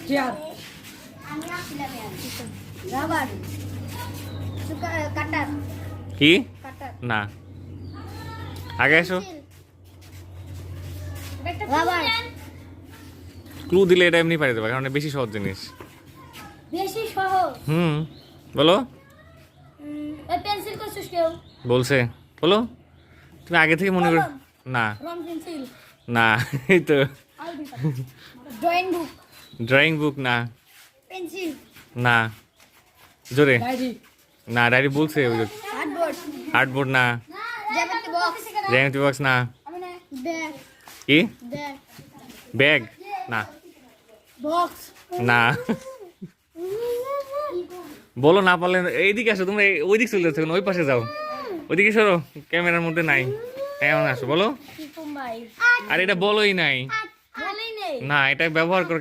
Chair, rubber, কাটার, কি কাটার, না আগে এসো রাবার, ক্লু দিলে এটা এমনি পারে দেবে কারণ এটা বেশি সহজ জিনিস বেশি সহজ। বলো পেন্সিল করছিস কেউ? বলছে বলো তুমি আগে থেকে মনে করো কলম। না রং পেন্সিল, না এই তো ড্রয়িং বুক, ড্রয়িং বুক না পেন্সিল, না জোরে ডায়েরি, না ডায়েরি বলছে আর্টবোর্ড, আর্টবোর্ড না জ্যামিতি বক্স, জ্যামিতি বক্স না ব্যাগ, কি ব্যাগ, ব্যাগ না বক্স, না বলো না পারলে এইদিকে আসো তোমরা ওইদিকে চলে যাচ্ছ ওই পাশে যাও ওইদিকে সরো ক্যামেরার মধ্যে নাই এমন আসো বলো কিকুম্বাই, আর এটা বলোই নাই বলেই নেই। না এটা ব্যবহার করো